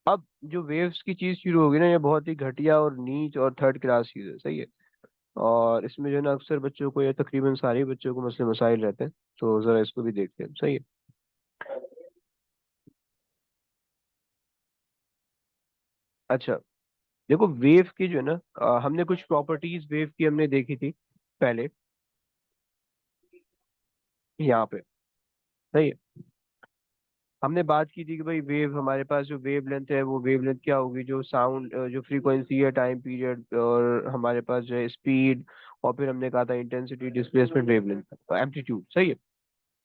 अब जो वेव्स की चीज शुरू होगी ना, ये बहुत ही घटिया और नीच और थर्ड क्लास चीज है, सही है। और इसमें जो है ना अक्सर बच्चों को या तकरीबन सारे बच्चों को मसले मसाइल रहते हैं। तो जरा इसको भी देखते हैं, सही है। अच्छा, देखो वेव की जो है ना, हमने कुछ प्रॉपर्टीज वेव की हमने देखी थी पहले, यहाँ पे, सही है। हमने बात की थी कि भाई वेव, हमारे पास जो वेव लेंथ है वो वेव लेंथ क्या होगी, जो साउंड जो फ्रीक्वेंसी है, टाइम पीरियड, और हमारे पास जो है स्पीड, और फिर हमने कहा था intensity, displacement, wave length, amplitude, सही है।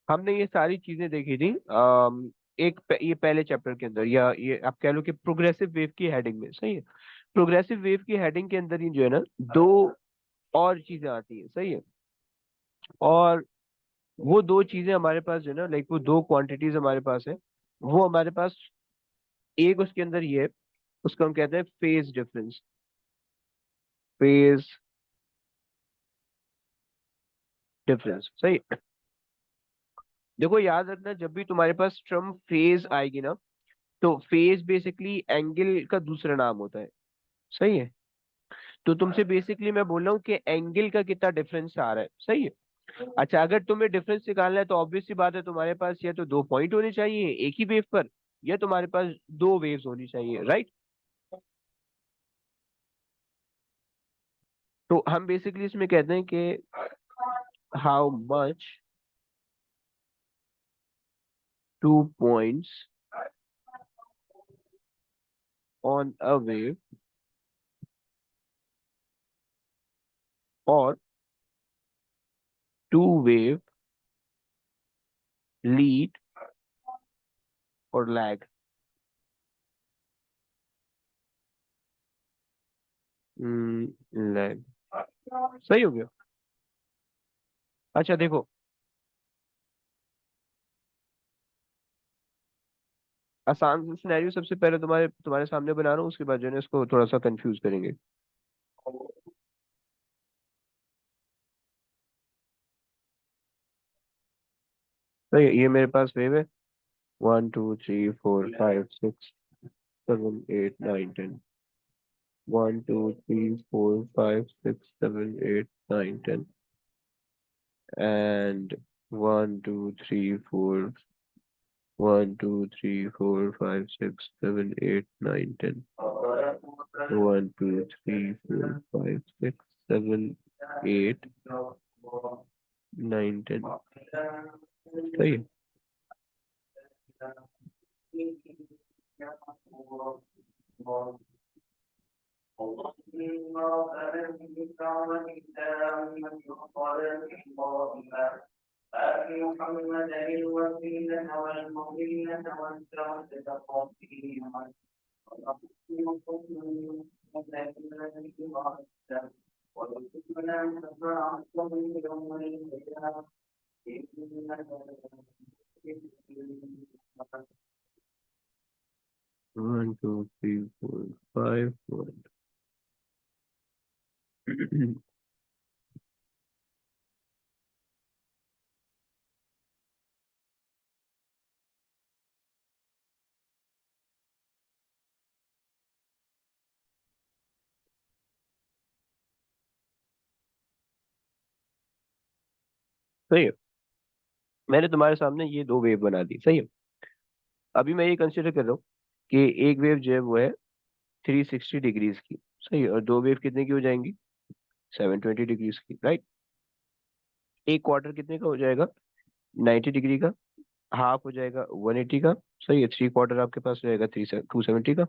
हमने ये सारी चीजें देखी थी ये पहले चैप्टर के अंदर, या ये आप कह लो कि प्रोग्रेसिव वेव की हेडिंग में, सही है। प्रोग्रेसिव वेव की हेडिंग के अंदर ही जो है ना दो और चीजें आती हैं, सही है। और वो दो चीजें हमारे पास जो है ना, लाइक वो दो क्वांटिटीज हमारे पास है। वो हमारे पास एक उसके अंदर ये है, उसको हम कहते हैं फेज डिफरेंस। फेज डिफरेंस, सही। देखो याद रखना, जब भी तुम्हारे पास टर्म फेज आएगी ना, तो फेज बेसिकली एंगल का दूसरा नाम होता है, सही है। तो तुमसे बेसिकली मैं बोल रहा हूँ कि एंगल का कितना डिफरेंस आ रहा है, सही है। अच्छा, अगर तुम्हें डिफरेंस निकालना है तो ऑब्वियस सी बात है, तुम्हारे पास या तो दो पॉइंट होने चाहिए एक ही वेव पर, या तुम्हारे पास दो वेव्स होनी चाहिए, राइट। तो हम बेसिकली इसमें कहते हैं कि how much two points on a wave और टू वेव लीड और लैग। लैग, सही हो गया। अच्छा देखो, आसान सा सिनेरियो सबसे पहले तुम्हारे तुम्हारे सामने बना रहा हूँ, उसके बाद जो है ना इसको थोड़ा सा कंफ्यूज करेंगे। तो ये मेरे पास वेव है, 1 2 3 4 5 6 7 8 9 10, 1 2 3 4 5 6 7 8 9 10, and 1 2 3 4 1 2 3 4 5 6 7 8 9 10, 1 2 3 4 5 6 7 8 9 10, सही है। One two three four five one. सही है, मैंने तुम्हारे सामने ये दो वेव बना दी, सही है। अभी मैं ये कंसिडर कर रहा हूँ कि एक वेव जो है वो है 360 डिग्रीज की, सही है, और दो वेव कितने की हो जाएंगी, 720 डिग्रीज की, राइट। एक क्वार्टर कितने का हो जाएगा, 90 डिग्री का। हाफ हो जाएगा 180 का, सही है। थ्री क्वार्टर आपके पास रहेगा 270 का,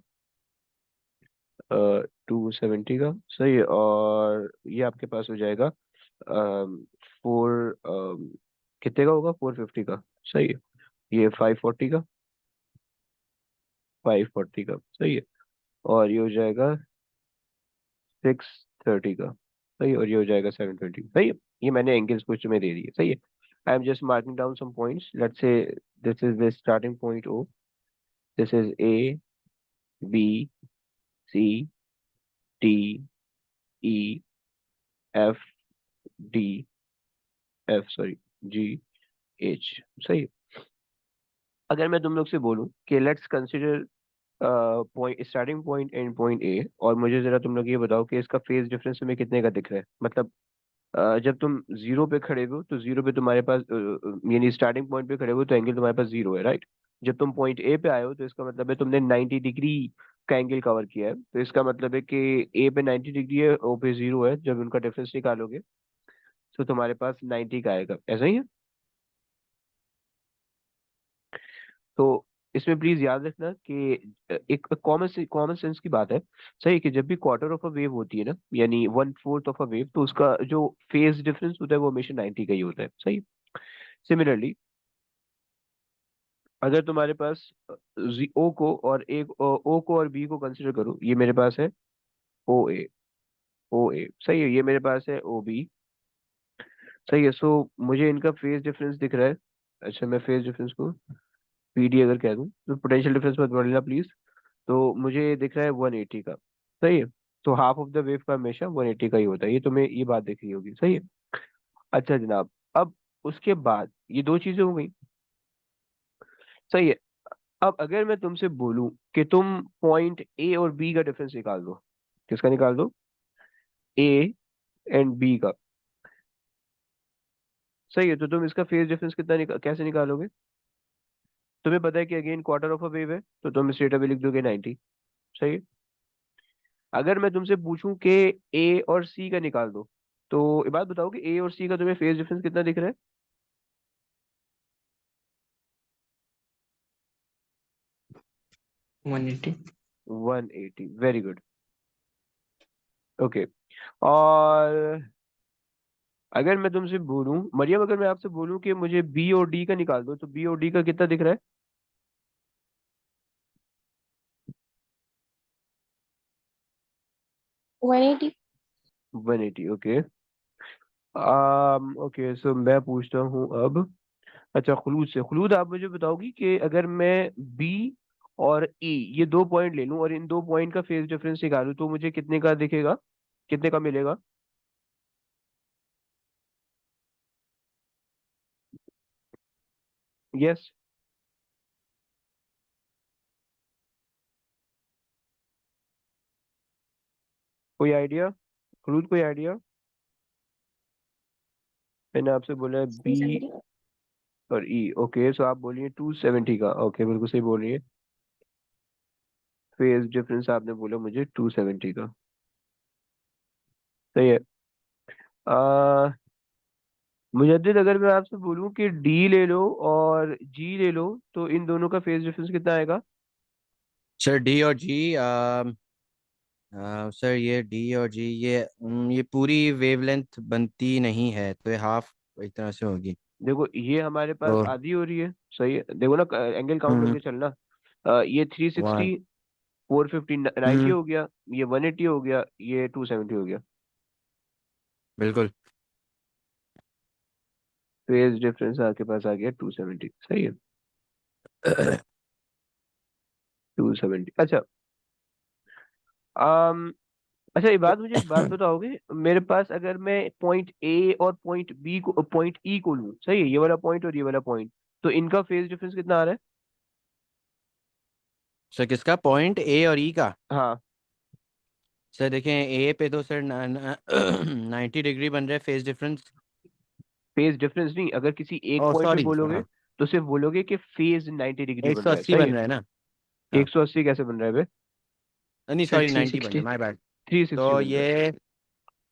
270 का, सही है। और ये आपके पास हो जाएगा फोर, कितने का होगा, 450 का, सही है। ये 540 का, 540 का, सही है। और ये हो जाएगा 630 का, सही है। और ये हो जाएगा 720, सही है। ये मैंने एंगल्स कुछ में दे दिए, सही है। I am just marking down some points, let's say this is the starting point O, this is A, B, C, D, E, F, D, F sorry, G, H, सही है। अगर मैं तुम लोग से बोलूं कि let's consider point, starting point, end point A, और मुझे जरा तुम लोग ये बताओ कि इसका फेज डिफरेंस तुम्हें कितने का दिख रहा है। मतलब जब तुम जीरो पे खड़े हो तो जीरो पे तुम्हारे पास यानी स्टार्टिंग पॉइंट पे खड़े हो तो एंगल तुम्हारे पास जीरो है, राइट। जब तुम पॉइंट ए पे आए हो तो इसका मतलब है तुमने 90 डिग्री का एंगल कवर किया है, तो इसका मतलब है कि ए पे 90 डिग्री है, ओ पे जीरो है। जब उनका डिफरेंस निकालोगे तो तुम्हारे पास 90 का आएगा, ऐसा ही है। तो इसमें प्लीज याद रखना कि एक कॉमन कॉमन सेंस की बात है, सही है, कि जब भी क्वार्टर ऑफ अ वेव होती है ना, यानी one fourth of a wave, तो उसका जो फेज डिफरेंस होता है वो हमेशा 90 का ही होता है, सही। सिमिलरली अगर तुम्हारे पास ओ को और एक ओ को और बी को कंसिडर करो, ये मेरे पास है ओ ए, ओ ए सही है, ये मेरे पास है ओ बी, सही है। सो मुझे इनका फेज डिफरेंस दिख रहा है। अच्छा, मैं फेज डिफरेंस को पीडी अगर कह दूं तो पोटेंशियल डिफरेंस मत बोलना प्लीज। तो मुझे ये दिख रहा है 180 का, सही है। तो हाफ ऑफ द वेव का हमेशा 180 का ही होता है, ये तुम्हें ये बात दिख रही होगी, सही है। अच्छा जनाब, अब उसके बाद ये दो चीजें हो गई, सही है। अब अगर मैं तुमसे बोलूं कि तुम पॉइंट ए और बी का डिफरेंस निकाल दो, किसका निकाल दो, ए एंड बी का, सही है। तो तुम इसका फेज डिफरेंस कितना कैसे निकालोगे। तुम्हें पता है कि again quarter of a wave है, तो तुम स्ट्रेट अवे लिख दोगे 90, सही है। अगर मैं तुमसे पूछूं कि ए और सी का निकाल दो, तो ये बात बताओ कि ए और सी का तुम्हें फेज डिफरेंस कितना दिख रहा है। 180। 180, वेरी गुड। ओके। और अगर मैं तुमसे बोलूं मरियम, अगर मैं आपसे बोलूं कि मुझे बी और डी का निकाल दो, तो बी और डी का कितना दिख रहा है। 180। 180, ओके। ओके, सो मैं पूछता हूँ अब। अच्छा, खुलूद से, खुलूद आप मुझे बताओगी कि अगर मैं बी और ई ये दो पॉइंट ले लूं और इन दो पॉइंट का फेज डिफरेंस निकालूं तो मुझे कितने का दिखेगा, कितने का मिलेगा। यस। कोई आइडिया, खुलूद कोई आइडिया। मैंने आपसे बोला है बी 270। और ई, ओके, सो आप बोलिए 270 का, ओके बिल्कुल सही बोल रही है। फेज डिफरेंस आपने बोला मुझे 270 का, सही है। आ, मुजद्दिद अगर मैं आपसे बोलूं कि डी ले लो और जी ले लो, तो इन दोनों का फेज डिफरेंस कितना आएगा। सर डी और जी सर ये डी और जी ये पूरी वेवलेंथ बनती नहीं है, तो ये हाफ एक तरह से होगी। देखो ये हमारे पास तो आधी हो रही है, सही है, देखो ना, एंगल काउंट हम्म करके चलना। ये 360, वन 450, 90 हम्म हो गया, ये 180 हो गया, ये 270 हो गया। बिल्कुल। फेज डिफरेंस आपके पास आ गया 270, सही है। 270, अच्छा। um, अच्छा, ये बात मुझे एक बात बताओगे, मेरे पास अगर मैं पॉइंट ए और पॉइंट बी को, पॉइंट ई को लूं, सही है, ये वाला पॉइंट और ये वाला पॉइंट, तो इनका फेज डिफरेंस कितना आ रहा है। सर किसका, पॉइंट ए और ई का। हाँ। सर देखें ए पे तो सर 90 डिग्री बन रहा है फेज डिफरेंस। फेज डिफरेंस नहीं, अगर किसी एक ओ पॉइंट पे सॉरी, बोलोगे हाँ, तो सिर्फ बोलोगे कि फेज 90 डिग्री एक बन सौ रहा है, अस्सी सही बन है। रहा है ना। हाँ, 180 कैसे बन रहा है बे। नहीं सर सॉरी, 90 बन रहा 360। है, माय बैड। 360 तो बन रहा है। ये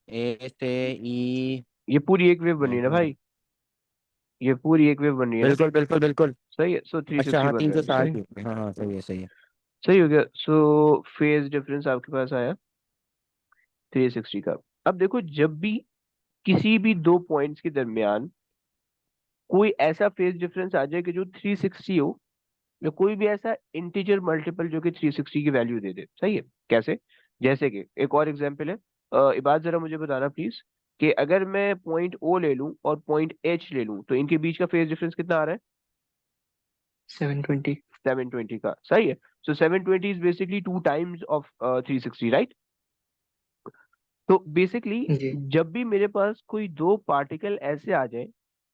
ए से ई ये पूरी एक वेव बन रही है ना 90। भाई, ये पूरी एक वेव बन रही है ना, बिल्कुल बिल्कुल बिल्कुल। सही है। सो थ्री अच्छा सिक्सटी हाँ, बन तीन रहा सौ है, सही। साठ हाँ हाँ, सही है सही है। सही हो गया। सो फेज डिफरेंस आपके पास आया 360 का। अब देखो, जब भी किसी भी दो पॉइंट्स के दरमियान कोई ऐसा फेज डिफरेंस आ जाए कि जो 360 हो, या कोई भी ऐसा इंटीजर मल्टीपल जो कि 360 की वैल्यू दे दे, सही है। कैसे, जैसे कि एक और एग्जांपल है, इबाद जरा मुझे बताना प्लीज, कि अगर मैं पॉइंट ओ ले लूं और पॉइंट एच ले लूं तो इनके बीच का फेज डिफरेंस कितना आ रहा है। 720। 720 का, सही है। सो 720 is basically two times of 360, right. तो बेसिकली जी। जब भी मेरे पास कोई दो पार्टिकल ऐसे आ जाए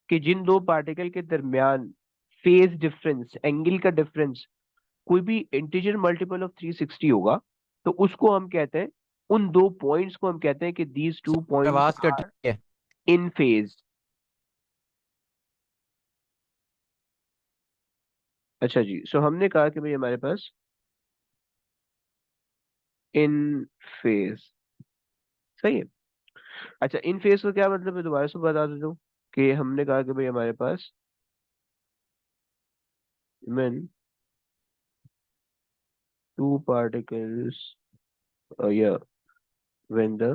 कि जिन दो पार्टिकल के दरमियान फेज डिफरेंस, एंगल का डिफरेंस कोई भी इंटीजर मल्टीपल ऑफ 360 होगा तो उसको हम कहते हैं, उन दो पॉइंट्स को हम कहते हैं कि दीज टू पॉइंट्स आवाज कट आर रही है। इन फेज। अच्छा जी, सो हमने कहा कि भाई हमारे पास इन फेज, सही है। अच्छा, इन फेज का क्या मतलब है, दोबारा से बता देता हूँ कि हमने कहा कि भाई हमारे पास when two particles, yeah, when the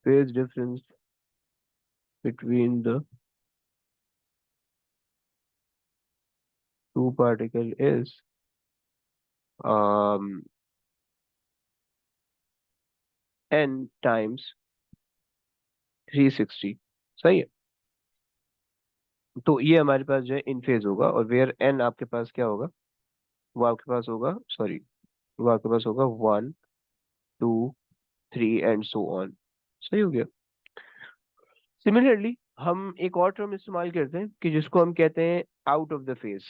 phase difference between the two particle is um n times 360, सही है। तो ये हमारे पास जो है इन फेज होगा, और वेयर n आपके पास क्या होगा, वो आपके पास होगा, सॉरी, वो आपके पास होगा 1 2 3 एंड सो ऑन, सही हो गया। सिमिलरली हम एक और टर्म इस्तेमाल करते हैं कि जिसको हम कहते हैं out of the phase,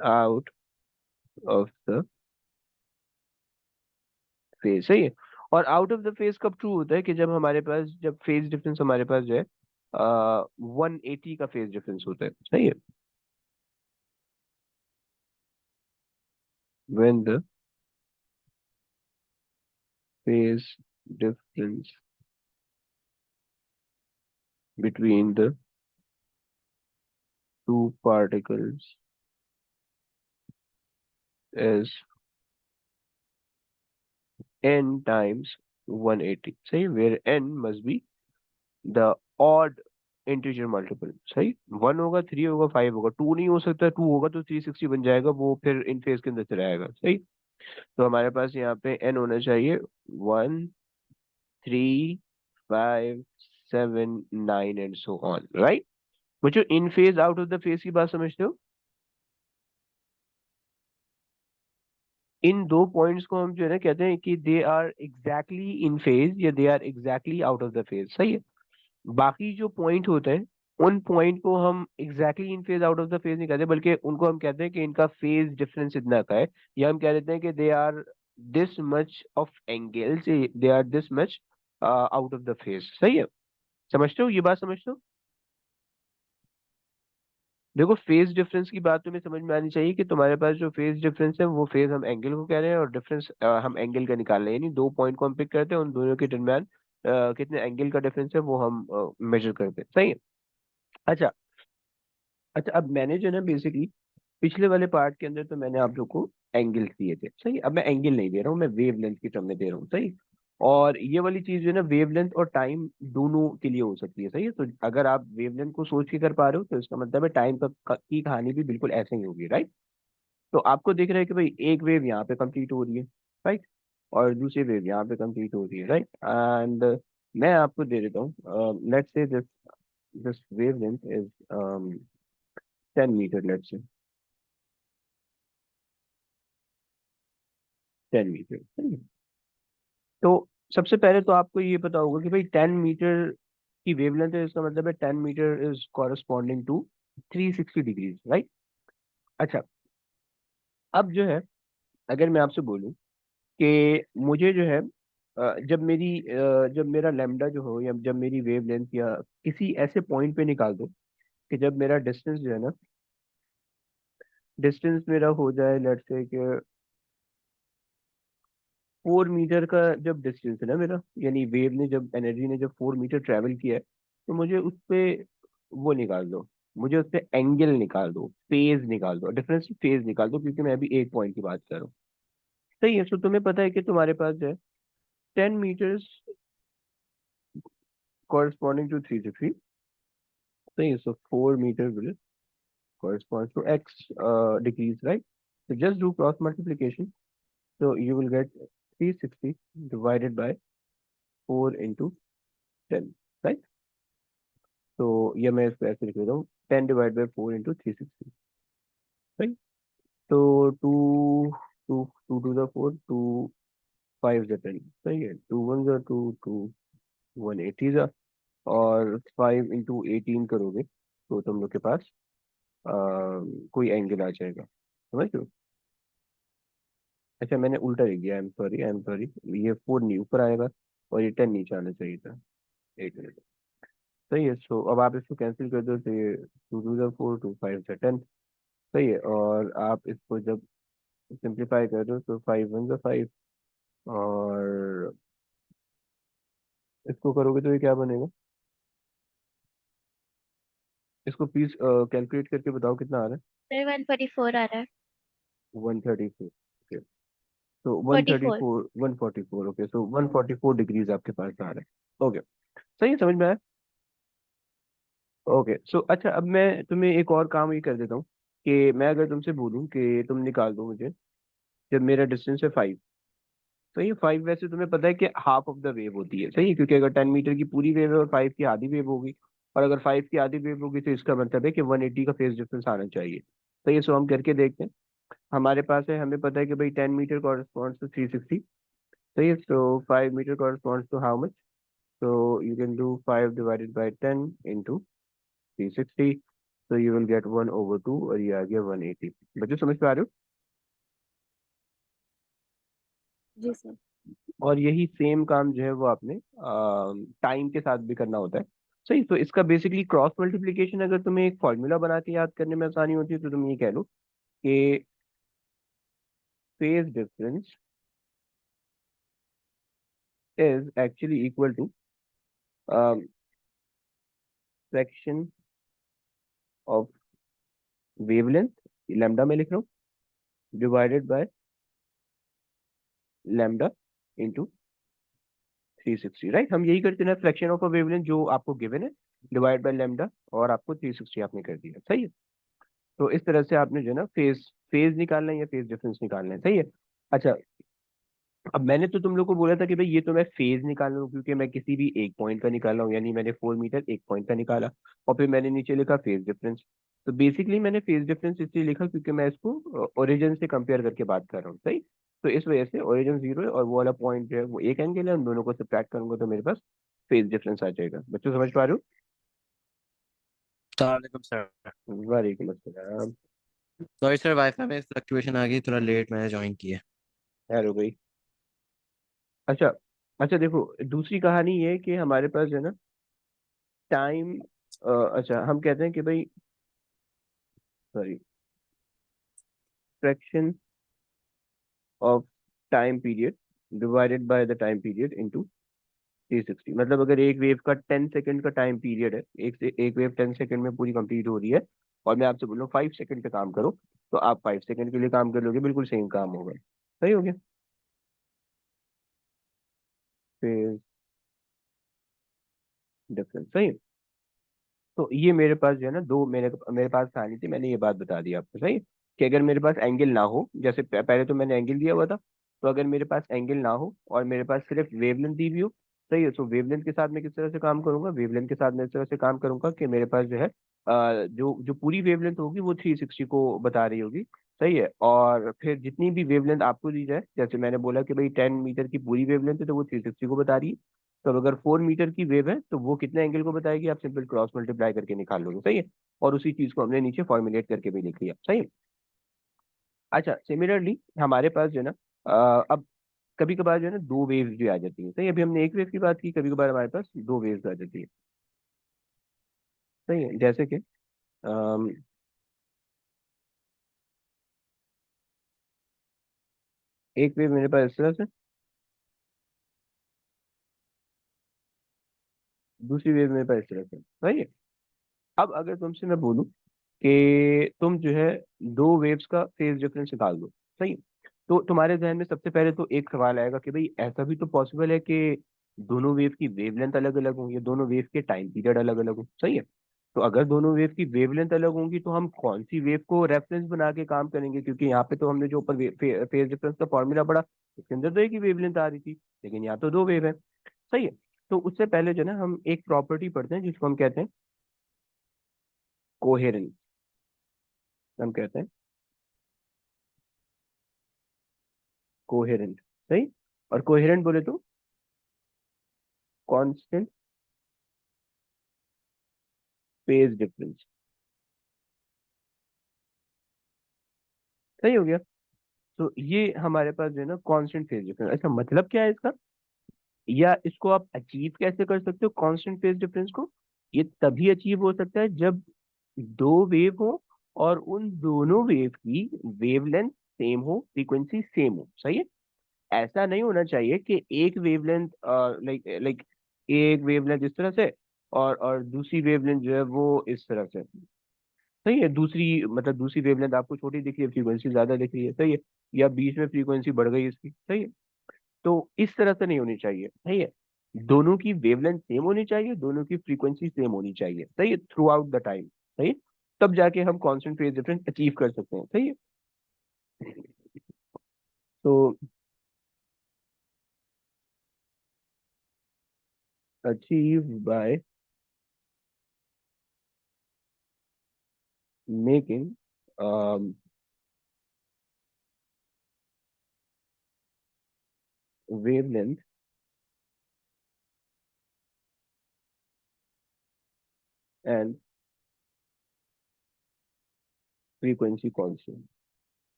out of the phase, सही है। और आउट ऑफ द फेज कब ट्रू होता है, कि जब हमारे पास, जब फेज डिफरेंस हमारे पास जो है 180 का फेज डिफरेंस होता है, सही है। when the phase difference between the two particles is n times 180, सही, where n must be the odd integer multiple, सही। 1 होगा, 3 होगा, 5 होगा, 2 नहीं हो सकता, 2 होगा तो 360 बन जाएगा, वो फिर इन फेज के अंदर चला आएगा, सही। तो हमारे पास यहाँ पे n होना चाहिए 1 3 5 7 9 एंड सो ऑन, राइट। बच्चों, in phase out of the phase की बात समझते हो। इन दो पॉइंट्स को हम जो है ना कहते हैं कि they are exactly in phase या they are exactly out of the phase, सही है। बाकी जो पॉइंट होते हैं, उन पॉइंट को हम exactly in phase out of the phase नहीं कहते, बल्कि उनको हम कहते हैं कि इनका फेज डिफरेंस इतना का है, या हम कह देते हैं कि they are this much of angles, they are this much out of the phase, सही है। समझते हो, ये बात समझते हो। देखो, फेज डिफरेंस की बात तुम्हें समझ में आनी चाहिए कि तुम्हारे पास जो फेज डिफरेंस है वो फेज हम एंगल को कह रहे हैं, और डिफरेंस हम एंगल का निकाल रहे हैं, यानी दो पॉइंट को हम पिक करते हैं, उन दोनों के दरमियान कितने एंगल का डिफरेंस है वो हम मेजर करते हैं, सही है। अच्छा, अच्छा, अब मैंने जो है ना बेसिकली पिछले वाले पार्ट के अंदर तो मैंने आप लोग को एंगल्स दिए थे, सही। अब मैं एंगल नहीं दे रहा हूँ, मैं वेव लेंथ की टर्म में दे रहा हूँ, सही। और ये वाली चीज जो है ना वेव लेंथ और टाइम दोनों के लिए हो सकती है, सही है। तो अगर आप वेव लेंथ को सोच के कर पा रहे हो तो इसका मतलब है टाइम की कहानी भी बिल्कुल ऐसे ही होगी, राइट। तो आपको दिख रहा है कि भाई एक वेव यहाँ पे कंप्लीट हो रही है, राइट, और दूसरी वेव यहाँ पे कंप्लीट हो रही है, राइट। एंड मैं आपको दे देता हूँ, let's say this this wavelength is 10 metre, let's say 10 metre, तो सबसे पहले तो आपको ये पता होगा कि भाई 10 मीटर की वेवलेंथ है, इसका मतलब है 10 metre is corresponding to 360 degrees, right. अच्छा, अब जो है, अगर मैं आपसे बोलूं कि मुझे जो है जब मेरा लैम्डा जो हो, या जब मेरी वेवलेंथ या किसी ऐसे पॉइंट पे निकाल दो कि जब मेरा डिस्टेंस जो है ना, डिस्टेंस मेरा हो जाए लेट्स से कि 4 मीटर का जब डिस्टेंस है ना मेरा, यानी वेव ने जब एनर्जी ने जब 4 मीटर ट्रेवल किया है, तो मुझे उस पे वो निकाल दो, मुझे उस पे एंगल निकाल दो, फेज निकाल दो, डिफरेंस फेज निकाल दो, क्योंकि मैं अभी एक पॉइंट की बात कर रहा हूँ, सही है। तो तुम्हें पता है कि तुम्हारे पास जो है 10 मीटर्स कॉरस्पॉन्डिंग टू 360, सही है। So 4 metre will corresponds to x degrees, right? So just do cross multiplication. So you will get 360 divided by 4 into 10, right? तो ये मैं इसको ऐसे लिख देता हूँ, 10 डिवाइड बाई 4 इंटू 360, राइट। तो two two two two the four, two five the 10, सही है। टू वन ज टू, टू वन एटी ज और 5 × 18 करोगे तो तुम लोग के पास अ, कोई एंगल आ जाएगा, समझ लो। अच्छा मैंने उल्टा लिख दिया, आई एम सॉरी, ये 4 नहीं ऊपर आएगा और ये 10 नीचे आना चाहिए था। एक मिनट। सही है, सो अब आप इसको कैंसिल कर दो तो ये 2 2 4 2 5 10। सही है, और आप इसको जब सिंप्लीफाई कर दो तो 5 1 5, और इसको करोगे तो ये क्या बनेगा? इसको प्लीज कैलकुलेट करके बताओ कितना आ रहा सर 144 आ रहा है। है। 134, ओके। तो one forty thirty four four 144, okay, so 144 degrees आपके पास आ रहा है। ओके, सही है, समझ में आया। ओके, सो अच्छा अब मैं तुम्हें एक और काम ये कर देता हूँ कि मैं अगर तुमसे बोलूँ कि तुम निकाल दो मुझे, जब मेरा डिस्टेंस है 5। सही है, 5 वैसे तुम्हें पता है कि हाफ ऑफ द वेव होती है, सही है, क्योंकि अगर 10 मीटर की पूरी वेव है और 5 की आधी वेव होगी, और अगर 5 की आधी वेव होगी तो इसका मतलब है कि 180 का फेज डिफरेंस आना चाहिए। सही है, सो हम करके देखते हैं। हमारे पास है, हमें पता है कि भाई 10 मीटर कॉरस्पॉन्ड्स टू 360। सही है, so 5 metre corresponds to how much? So you can do 5 divided by 10 into 360. So you will get 1/2 और ये आ गया 180। बच्चों समझ पा रहे हो? जी सर। और यही सेम काम जो है वो आपने टाइम के साथ भी करना होता है। सही, तो इसका बेसिकली क्रॉस मल्टीप्लीकेशन अगर तुम्हें एक फॉर्मूला बना के याद करने में आसानी होती है तो तुम ये कह लो कि phase difference is actually equal to fraction of wavelength, lambda में लिख रहा हूँ, divided by lambda into 360। Right, हम यही करते हैं ना, फ्रैक्शन ऑफ अ वेवलेंथ जो आपको गिवन है डिवाइड बाय लैम्डा, और आपको 360 आपने कर दिया। सही है, तो इस तरह से आपने जो है ना फेज फेज निकालना है या फेज डिफरेंस निकालना है। सही है। अच्छा, अब मैंने तो तुम लोग को बोला था कि भाई ये तो मैं फेज निकाल रहा हूँ क्योंकि मैं किसी भी एक पॉइंट का निकाल रहा हूँ, यानी मैंने 4 मीटर एक पॉइंट का निकाला, और फिर मैंने नीचे लिखा फेज डिफरेंस। तो बेसिकली मैंने फेज डिफरेंस इसलिए लिखा क्योंकि मैं इसको ओरिजिन से कंपेयर करके बात कर रहा हूँ। सही, तो इस वजह से ओरिजिन 0 है और वो वाला पॉइंट जो है वो एक एंगल है, उन दोनों को सब्ट्रैक्ट करूंगा तो मेरे पास फेज डिफरेंस आ जाएगा। बच्चों समझ पा रहे वालेकुम सर। हो? वालेकुम अस्सलाम। सॉरी सर, वाईफाई में फ्लक्चुएशन आ गई, थोड़ा लेट मैंने ज्वाइन किया। खैर हो गई। अच्छा, अच्छा देखो, दूसरी कहानी ये है कि हमारे पास जो है ना टाइम, अच्छा हम कहते हैं कि भाई, sorry, fraction of time period divided by the time period into 360। मतलब अगर एक वेव का 10 सेकंड का टाइम पीरियड है, एक वेव 10 सेकंड में पूरी कंप्लीट हो रही है, और मैं आपसे बोल रहा हूँ 5 सेकंड पे काम करो, तो आप 5 सेकंड के लिए काम कर लोगे, बिल्कुल सेम काम होगा। सही हो गया, फिर डिफरेंस। सही है। तो ये मेरे पास जो है ना दो, मेरे मेरे पास कहानी थी, मैंने ये बात बता दी आपको। सही है? कि अगर मेरे पास एंगल ना हो, जैसे पहले तो मैंने एंगल दिया हुआ था, तो अगर मेरे पास एंगल ना हो और मेरे पास सिर्फ वेवलेंथ दी हुई हो, सही है, तो वेवलेंथ के साथ मैं किस तरह से काम करूंगा? वेवलेंथ के साथ मैं इस तरह से काम करूंगा कि मेरे पास जो है जो जो पूरी वेवलेंथ होगी वो 360 को बता रही होगी। सही है, और फिर जितनी भी वेवलेंथ आपको दी जाए, जैसे मैंने बोला कि भाई 10 मीटर की पूरी वेवलेंथ है तो वो 360 को बता रही है। तो अब अगर 4 मीटर की वेव है तो वो कितने एंगल को बताएगी, आप सिंपल क्रॉस मल्टीप्लाई करके निकाल लोगे। सही है, और उसी चीज को हमने नीचे फॉर्मुलेट करके भी लिख लिया। सही है। अच्छा, सिमिलरली हमारे पास जो है ना अब कभी कभार जो है ना दो वेव्स भी आ जाती है। सही है, अभी हमने एक वेव की बात की, कभी कभार हमारे पास दो वेव्स आ जाती है। सही है, जैसे कि अम, एक वेव मेरे पास इस तरह से, दूसरी वेव मेरे पास इस तरह से। सही है। अब अगर तुमसे मैं बोलूं कि तुम जो है दो वेव्स का फेज डिफरेंस निकाल दो, सही है, तो तुम्हारे जहन में सबसे पहले तो एक सवाल आएगा कि भाई ऐसा भी तो पॉसिबल है कि दोनों वेव की वेवलेंथ अलग अलग हों या दोनों वेव के टाइम पीरियड अलग अलग हों। सही है, तो अगर दोनों वेव की वेवलेंथ अलग होंगी तो हम कौन सी वेव को रेफरेंस बना के काम करेंगे? क्योंकि यहाँ पे तो हमने जो ऊपर फेज डिफरेंस का फॉर्मूला पढ़ा, उसके अंदर तो एक ही वेवलेंथ आ रही थी, लेकिन यहाँ तो दो वेव है। सही है, तो उससे पहले जो है ना हम एक प्रॉपर्टी पढ़ते हैं जिसको हम कहते हैं कोहेरेंस। हम कहते हैं कोहेरेंट। सही, और कोहेरेंट बोले तो कांस्टेंट फेज डिफरेंस। सही हो गया। तो ये हमारे पास जो है ना कांस्टेंट फेज डिफरेंस। अच्छा मतलब क्या है इसका, या इसको आप अचीव कैसे कर सकते हो कांस्टेंट फेज डिफरेंस को? ये तभी अचीव हो सकता है जब दो वेव हो और उन दोनों वेव की वेवलेंथ सेम हो, फ्रीक्वेंसी सेम हो। सही है। ऐसा नहीं होना चाहिए कि एक वेवलेंथ लाइक लाइक एक वेवलेंथ इस तरह से और दूसरी वेवलेंथ जो है वो इस तरह से। सही है। दूसरी मतलब दूसरी वेवलेंथ आपको छोटी दिख रही है, फ्रीक्वेंसी ज्यादा दिख रही है। सही है। या बीच में फ्रीक्वेंसी बढ़ गई इसकी। सही है। तो इस तरह से नहीं होनी चाहिए। सही है। दोनों की वेवलेंथ सेम होनी चाहिए, दोनों की फ्रीक्वेंसी सेम होनी चाहिए। सही है, थ्रू आउट द टाइम। सही है। तब जाके हम कांस्टेंट फेज डिफरेंस अचीव कर सकते हैं। सही है। तो achieve by making wavelength and frequency constant।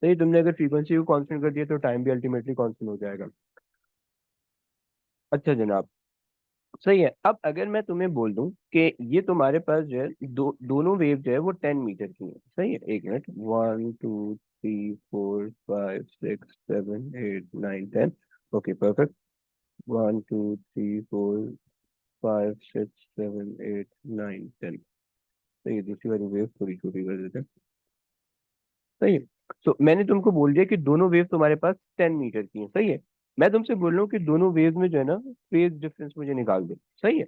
तो ये तुमने अगर फ्रीक्वेंसी को कांस्टेंट कर दिया तो टाइम भी अल्टीमेटली कांस्टेंट हो जाएगा। अच्छा जनाब। सही है। अब अगर मैं तुम्हें बोल दूं कि ये तुम्हारे पास जो है दोनों वेव जो है वो 10 मीटर की है। सही है। एक मिनट, 1 2 3 4 5 6 7 8 9 10। Okay perfect. 1 2 3 4 5 6 7 8 9 10। सही है। दूसरी वाली वेव थोड़ी छोटी कर देते हैं। सही है। तो मैंने तुमको बोल दिया कि दोनों वेव तुम्हारे पास 10 मीटर की हैं। सही है। मैं तुमसे बोल रहा हूँ कि दोनों वेव में जो है ना फेज डिफरेंस मुझे निकाल दो। सही है।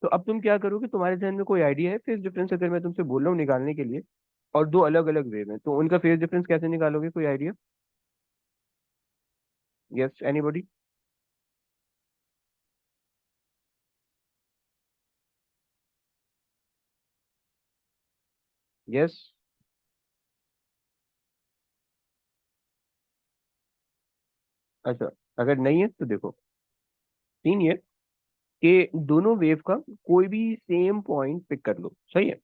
तो अब तुम क्या करोगे, तुम्हारे ध्यान में कोई आइडिया है फेज डिफरेंस अगर मैं तुमसे बोल रहा हूँ निकालने के लिए, और दो अलग अलग वेव हैं तो उनका फेज डिफरेंस कैसे निकालोगे, कोई आइडिया? Yes anybody? यस। अच्छा अगर नहीं है तो देखो, सीन ये कि दोनों वेव का कोई भी सेम पॉइंट पिक कर लो। सही है।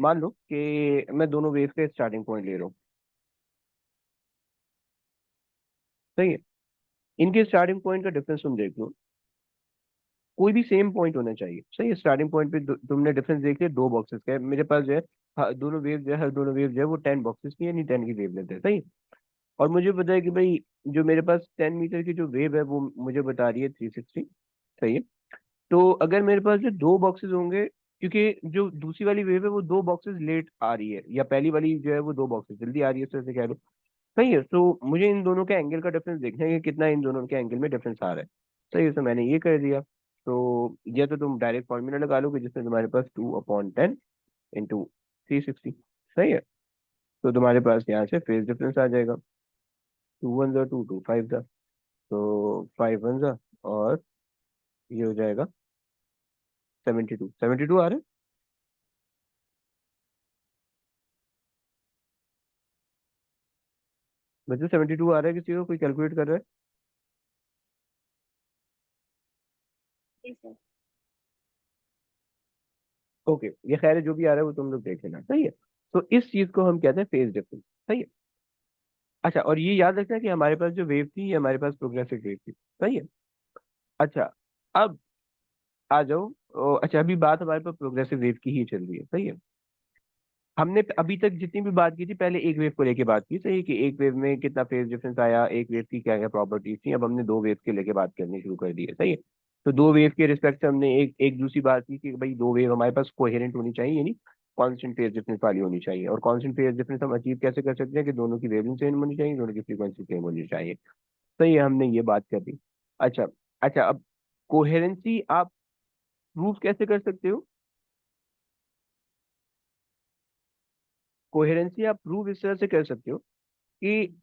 मान लो कि मैं दोनों वेव के स्टार्टिंग पॉइंट ले रहा हूँ। सही है। इनके स्टार्टिंग पॉइंट का डिफरेंस तुम देख लो, कोई भी सेम पॉइंट होना चाहिए। सही है। स्टार्टिंग पॉइंट पे तुमने डिफरेंस देख लिया दो बॉक्सेस का है। मेरे पास जो है दोनों वेव जो है, हर दोनों वेव जो है वो 10 बॉक्सेस की यानी 10 की वेव लेते हैं। सही है। और मुझे पता है कि भाई जो मेरे पास 10 मीटर की जो वेव है वो मुझे बता रही है 360। सही है। तो अगर मेरे पास जो दो बॉक्सेस होंगे, क्योंकि जो दूसरी वाली वेव है वो दो बॉक्सेस लेट आ रही है, या पहली वाली जो है वो दो बॉक्सेस जल्दी आ रही है, इस तरह से कह लो। सही है। तो मुझे इन दोनों के एंगल का डिफरेंस देखना है कि कितना इन दोनों के एंगल में डिफरेंस आ रहा है। सही है। तो मैंने ये कर दिया। तो ये तो तुम डायरेक्ट फॉर्मूला लगा लोगे जिसमें तुम्हारे पास 2/10 इंटू 360। सही है। तो तुम्हारे पास यहाँ से फेज डिफरेंस आ जाएगा। 2 1 टू 5 तो 5 1 और ये हो जाएगा 72 आ रहा है। मतलब 72 आ रहा है, किसी को कोई कैलकुलेट कर रहा है? जी सर। ओके ये खैर है, जो भी आ रहा है वो तुम लोग देख लेना। सही है। तो इस चीज को हम कहते हैं फेज डिफरेंस। सही है। अच्छा और ये याद रखना कि हमारे पास जो वेव थी ये हमारे पास प्रोग्रेसिव वेव थी। सही है। अच्छा अब आ जाओ। अच्छा अभी बात हमारे पास प्रोग्रेसिव वेव की ही चल रही है। सही है। हमने अभी तक जितनी भी बात की थी पहले एक वेव को लेके बात की। सही है कि एक वेव में कितना फेज डिफरेंस आया, एक वेव की क्या क्या प्रॉपर्टीज थी। अब हमने दो वेव के लेके बात करनी शुरू कर दी है। सही है। तो दो वेव के रिस्पेक्ट से हमने एक एक दूसरी बात की कि भाई दो वेव हमारे पास कोहेरेंट होनी चाहिए, यानी कांस्टेंट फेज डिफरेंस वाली होनी चाहिए। और कांस्टेंट फेज डिफरेंस हम अचीव कैसे कर सकते हैं कि दोनों की वेवलेंथ सेम होनी चाहिए, दोनों की फ्रीक्वेंसी सेम होनी चाहिए। सही है। हमने ये बात कर दी। अच्छा। अच्छा अब कोहेरेंसी आप प्रूव कैसे कर सकते हो? कोहेरेंसी आप प्रूव इस तरह से कर सकते हो कि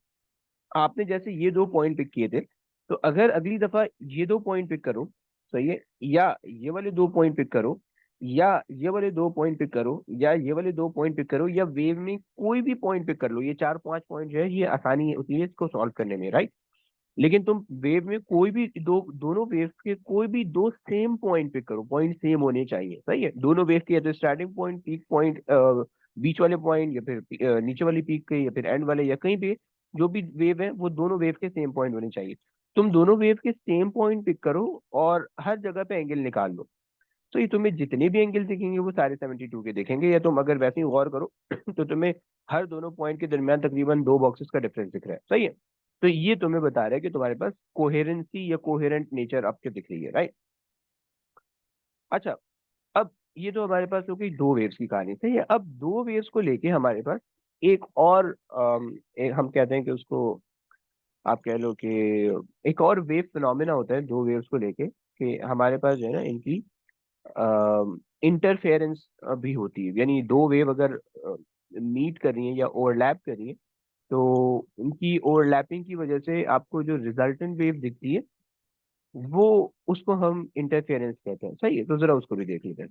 आपने जैसे ये दो पॉइंट पिक किए थे, तो अगर अगली दफा ये दो पॉइंट पिक करो, सही है, या ये वाले दो पॉइंट पिक करो, या ये वाले दो पॉइंट पिक करो, या ये वाले दो पॉइंट पिक करो, या वेव में कोई भी पॉइंट पिक कर लो, ये चार पांच पॉइंट जो है ये आसानी होती है इसको सॉल्व करने में। राइट। लेकिन तुम वेव में कोई भी दोनों वेव के कोई भी दो सेम पॉइंट पिक करो, पॉइंट सेम होने चाहिए, सही है। दोनों वेव के या तो स्टार्टिंग पॉइंट, पीक पॉइंट, बीच वाले पॉइंट, या फिर नीचे वाली पीक के, या फिर एंड वाले, या कहीं भी जो भी वेव है वो दोनों वेव के सेम पॉइंट होने चाहिए। तुम दोनों वेव के सेम पॉइंट पिक करो और हर जगह पे एंगल निकाल लो। तो ये तुम्हें जितने भी एंगल दिखेंगे वो सारे 72 के दिखेंगे। या तुम अगर वैसे ही गौर करो तो तुम्हें हर दोनों पॉइंट के दरमियान तकरीबन दो बॉक्सेस का डिफरेंस दिख रहा है, सही है। तो ये तुम्हें बता रहा है कि तुम्हारे पास कोहेरेंसी या कोहेरेंट नेचर आपके दिख रही है, राइट। अच्छा, अब ये तो हमारे पास हो गई दो वेव्स की कहानी, सही है। अब दो वेव्स को लेके हमारे पास एक और एक हम कहते हैं कि उसको आप कह लो कि एक और वेव फिनोमेना होता है दो वेव्स को लेके, कि हमारे पास जो है ना इनकी इंटरफेरेंस भी होती है। यानी दो वेव अगर मीट कर रही है या ओवरलैप कर रही है, तो उनकी ओवरलैपिंग की वजह से आपको जो रिजल्टेंट वेव दिखती है वो उसको हम इंटरफेरेंस कहते हैं, सही है। तो जरा उसको भी देख लेते हैं।